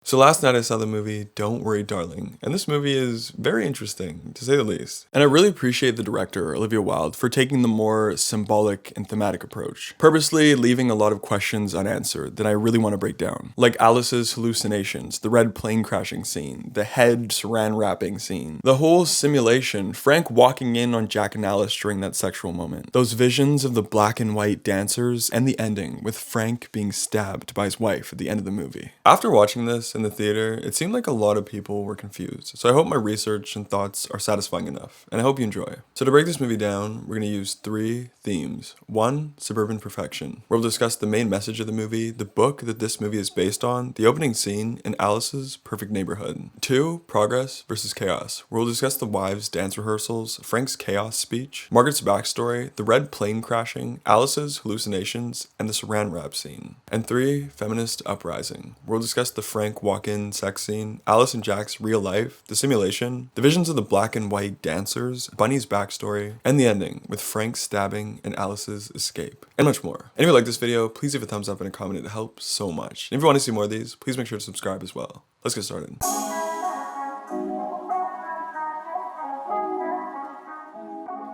So last night I saw the movie Don't Worry Darling, and this movie is very interesting, to say the least. And I really appreciate the director, Olivia Wilde, for taking the more symbolic and thematic approach, purposely leaving a lot of questions unanswered that I really want to break down. Like Alice's hallucinations, the red plane crashing scene, the head saran wrapping scene, the whole simulation, Frank walking in on Jack and Alice during that sexual moment, those visions of the black and white dancers, and the ending with Frank being stabbed by his wife at the end of the movie. After watching this in the theater, it seemed like a lot of people were confused, so I hope my research and thoughts are satisfying enough, and I hope you enjoy. So to break this movie down, we're going to use 3 themes. 1, suburban perfection, where we'll discuss the main message of the movie, the book that this movie is based on, the opening scene, and Alice's perfect neighborhood. 2, progress versus chaos, where we'll discuss the wives' dance rehearsals, Frank's chaos speech, Margaret's backstory, the red plane crashing, Alice's hallucinations, and the saran wrap scene. And 3, feminist uprising, where we'll discuss the Frank walk-in sex scene, Alice and Jack's real life, the simulation, the visions of the black and white dancers, Bunny's backstory, and the ending with Frank's stabbing and Alice's escape, and much more. And if you like this video, please leave a thumbs up and a comment, it helps so much. And if you want to see more of these, please make sure to subscribe as well. Let's get started.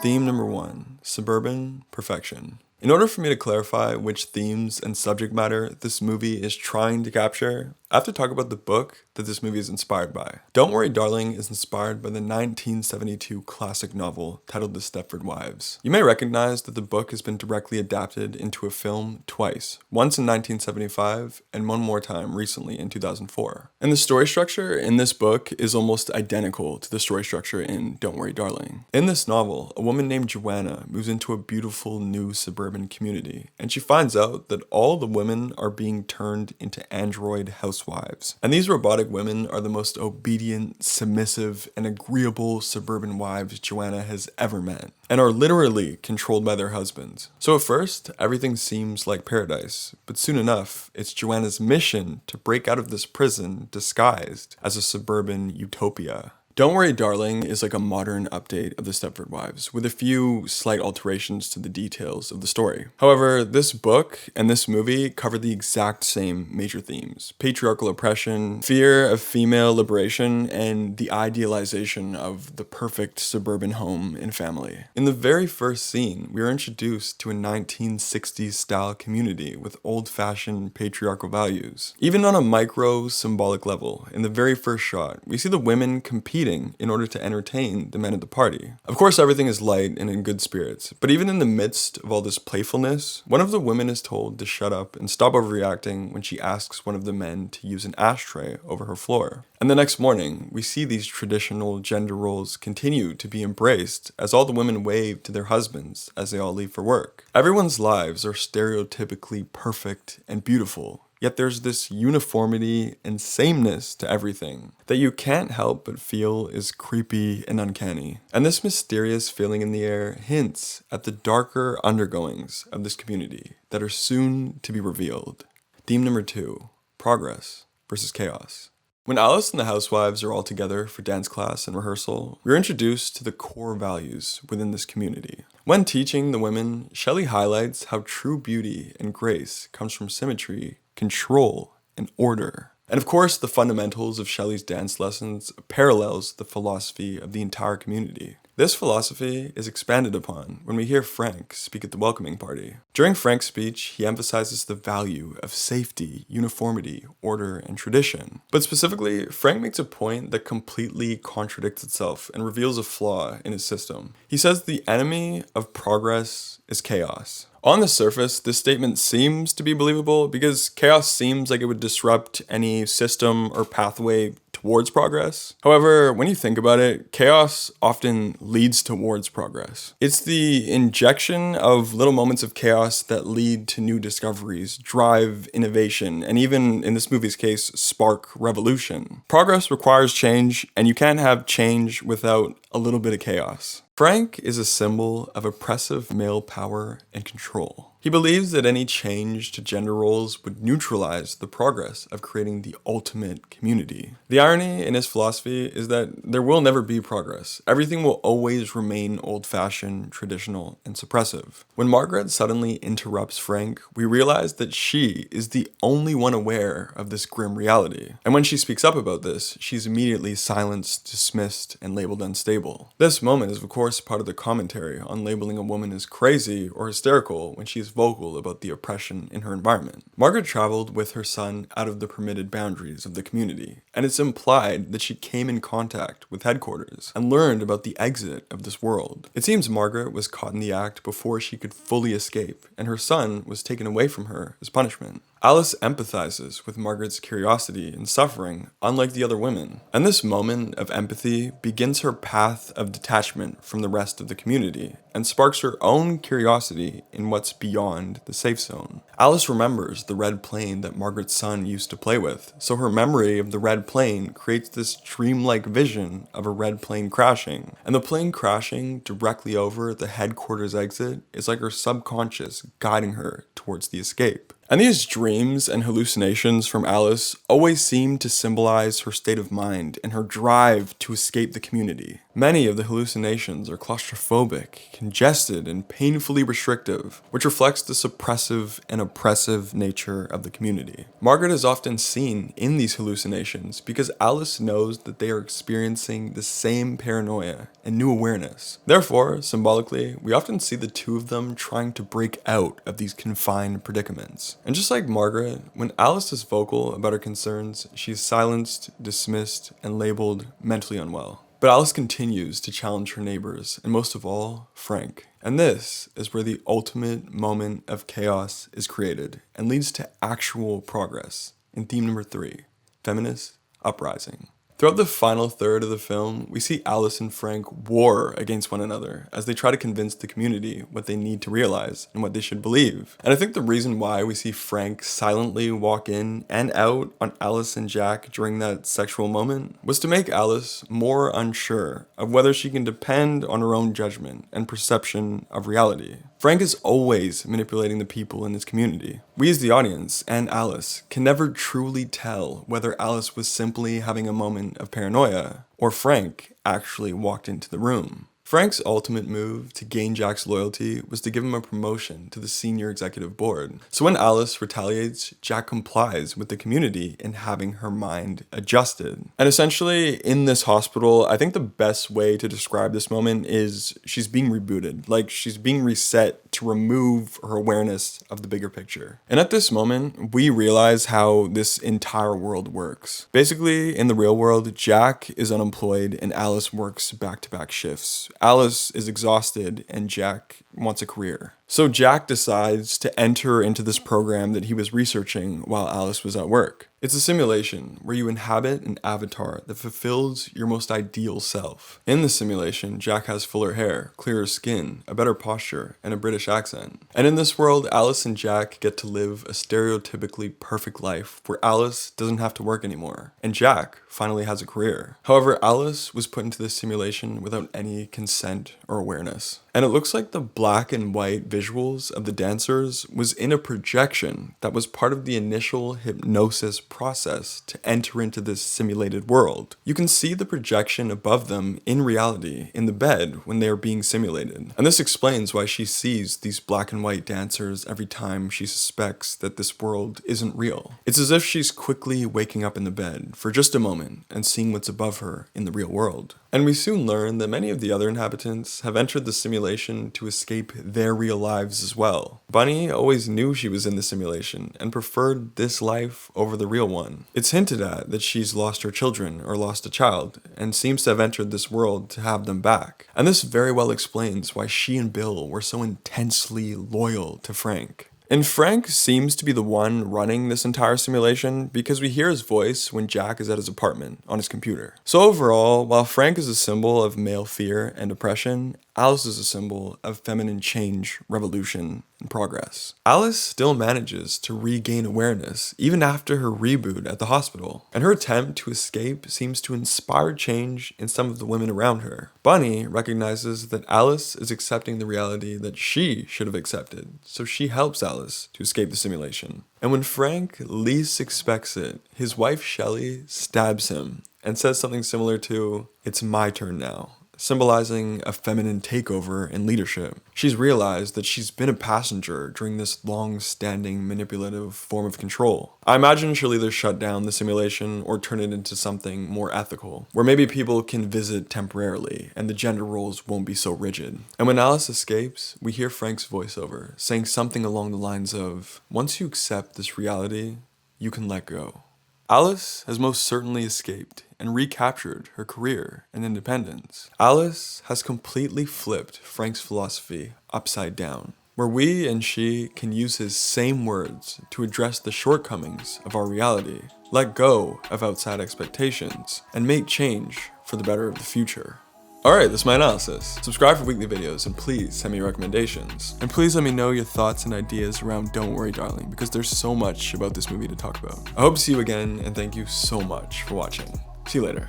Theme number 1, suburban perfection. In order for me to clarify which themes and subject matter this movie is trying to capture, I have to talk about the book that this movie is inspired by. Don't Worry Darling is inspired by the 1972 classic novel titled The Stepford Wives. You may recognize that the book has been directly adapted into a film twice, once in 1975 and one more time recently in 2004. And the story structure in this book is almost identical to the story structure in Don't Worry Darling. In this novel, a woman named Joanna moves into a beautiful new suburban community, and she finds out that all the women are being turned into android housewives. And these robotic women are the most obedient, submissive, and agreeable suburban wives Joanna has ever met, and are literally controlled by their husbands. So at first, everything seems like paradise, but soon enough, it's Joanna's mission to break out of this prison disguised as a suburban utopia. Don't Worry Darling is like a modern update of The Stepford Wives, with a few slight alterations to the details of the story. However, this book and this movie cover the exact same major themes: patriarchal oppression, fear of female liberation, and the idealization of the perfect suburban home and family. In the very first scene, we are introduced to a 1960s style community with old-fashioned patriarchal values. Even on a micro symbolic level, in the very first shot, we see the women competing in order to entertain the men at the party. Of course, everything is light and in good spirits, but even in the midst of all this playfulness, one of the women is told to shut up and stop overreacting when she asks one of the men to use an ashtray over her floor. And the next morning, we see these traditional gender roles continue to be embraced as all the women wave to their husbands as they all leave for work. Everyone's lives are stereotypically perfect and beautiful. Yet there's this uniformity and sameness to everything that you can't help but feel is creepy and uncanny. And this mysterious feeling in the air hints at the darker undergoings of this community that are soon to be revealed. Theme number 2, progress versus chaos. When Alice and the housewives are all together for dance class and rehearsal, we're introduced to the core values within this community. When teaching the women, Shelley highlights how true beauty and grace comes from symmetry, control, and order. And of course, the fundamentals of Shelley's dance lessons parallels the philosophy of the entire community. This philosophy is expanded upon when we hear Frank speak at the welcoming party. During Frank's speech, he emphasizes the value of safety, uniformity, order, and tradition. But specifically, Frank makes a point that completely contradicts itself and reveals a flaw in his system. He says the enemy of progress is chaos. On the surface, this statement seems to be believable because chaos seems like it would disrupt any system or pathway towards progress. However, when you think about it, chaos often leads towards progress. It's the injection of little moments of chaos that lead to new discoveries, drive innovation, and even, in this movie's case, spark revolution. Progress requires change, and you can't have change without a little bit of chaos. Frank is a symbol of oppressive male power and control. He believes that any change to gender roles would neutralize the progress of creating the ultimate community. The irony in his philosophy is that there will never be progress. Everything will always remain old-fashioned, traditional, and suppressive. When Margaret suddenly interrupts Frank, we realize that she is the only one aware of this grim reality. And when she speaks up about this, she's immediately silenced, dismissed, and labeled unstable. This moment is of course part of the commentary on labeling a woman as crazy or hysterical when she is vocal about the oppression in her environment. Margaret traveled with her son out of the permitted boundaries of the community, and it's implied that she came in contact with headquarters and learned about the exit of this world. It seems Margaret was caught in the act before she could fully escape, and her son was taken away from her as punishment. Alice empathizes with Margaret's curiosity and suffering, unlike the other women. And this moment of empathy begins her path of detachment from the rest of the community and sparks her own curiosity in what's beyond the safe zone. Alice remembers the red plane that Margaret's son used to play with, so her memory of the red plane creates this dreamlike vision of a red plane crashing. And the plane crashing directly over the headquarters exit is like her subconscious guiding her towards the escape. And these dreams and hallucinations from Alice always seem to symbolize her state of mind and her drive to escape the community. Many of the hallucinations are claustrophobic, congested, and painfully restrictive, which reflects the suppressive and oppressive nature of the community. Margaret is often seen in these hallucinations because Alice knows that they are experiencing the same paranoia and new awareness. Therefore, symbolically, we often see the two of them trying to break out of these confined predicaments. And just like Margaret, when Alice is vocal about her concerns, she's silenced, dismissed, and labeled mentally unwell. But Alice continues to challenge her neighbors, and most of all, Frank. And this is where the ultimate moment of chaos is created and leads to actual progress in theme number 3, feminist uprising. Throughout the final third of the film, we see Alice and Frank war against one another as they try to convince the community what they need to realize and what they should believe. And I think the reason why we see Frank silently walk in and out on Alice and Jack during that sexual moment was to make Alice more unsure of whether she can depend on her own judgment and perception of reality. Frank is always manipulating the people in this community. We as the audience, and Alice, can never truly tell whether Alice was simply having a moment of paranoia or Frank actually walked into the room. Frank's ultimate move to gain Jack's loyalty was to give him a promotion to the senior executive board. So when Alice retaliates, Jack complies with the community in having her mind adjusted. And essentially, in this hospital, I think the best way to describe this moment is she's being rebooted. Like, she's being reset to remove her awareness of the bigger picture. And at this moment, we realize how this entire world works. Basically, in the real world, Jack is unemployed and Alice works back-to-back shifts. Alice is exhausted and Jack wants a career. So Jack decides to enter into this program that he was researching while Alice was at work. It's a simulation where you inhabit an avatar that fulfills your most ideal self. In the simulation, Jack has fuller hair, clearer skin, a better posture, and a British accent. And in this world, Alice and Jack get to live a stereotypically perfect life where Alice doesn't have to work anymore, and Jack finally has a career. However, Alice was put into this simulation without any consent or awareness. And it looks like the black and white visuals of the dancers was in a projection that was part of the initial hypnosis process to enter into this simulated world. You can see the projection above them in reality in the bed when they are being simulated. And this explains why she sees these black and white dancers every time she suspects that this world isn't real. It's as if she's quickly waking up in the bed for just a moment and seeing what's above her in the real world. And we soon learn that many of the other inhabitants have entered the simulation to escape their real lives as well. Bunny always knew she was in the simulation and preferred this life over the real one. It's hinted at that she's lost her children or lost a child and seems to have entered this world to have them back. And this very well explains why she and Bill were so intensely loyal to Frank. And Frank seems to be the one running this entire simulation because we hear his voice when Jack is at his apartment on his computer. So overall, while Frank is a symbol of male fear and oppression, Alice is a symbol of feminine change, revolution, and progress. Alice still manages to regain awareness even after her reboot at the hospital, and her attempt to escape seems to inspire change in some of the women around her. Bunny recognizes that Alice is accepting the reality that she should have accepted, so she helps Alice to escape the simulation. And when Frank least expects it, his wife Shelley stabs him and says something similar to, "It's my turn now," symbolizing a feminine takeover and leadership. She's realized that she's been a passenger during this long-standing manipulative form of control. I imagine she'll either shut down the simulation or turn it into something more ethical, where maybe people can visit temporarily and the gender roles won't be so rigid. And when Alice escapes, we hear Frank's voiceover saying something along the lines of, "Once you accept this reality, you can let go." Alice has most certainly escaped and recaptured her career and independence. Alice has completely flipped Frank's philosophy upside down, where we and she can use his same words to address the shortcomings of our reality, let go of outside expectations, and make change for the better of the future. Alright, that's my analysis. Subscribe for weekly videos and please send me recommendations. And please let me know your thoughts and ideas around Don't Worry Darling, because there's so much about this movie to talk about. I hope to see you again and thank you so much for watching. See you later.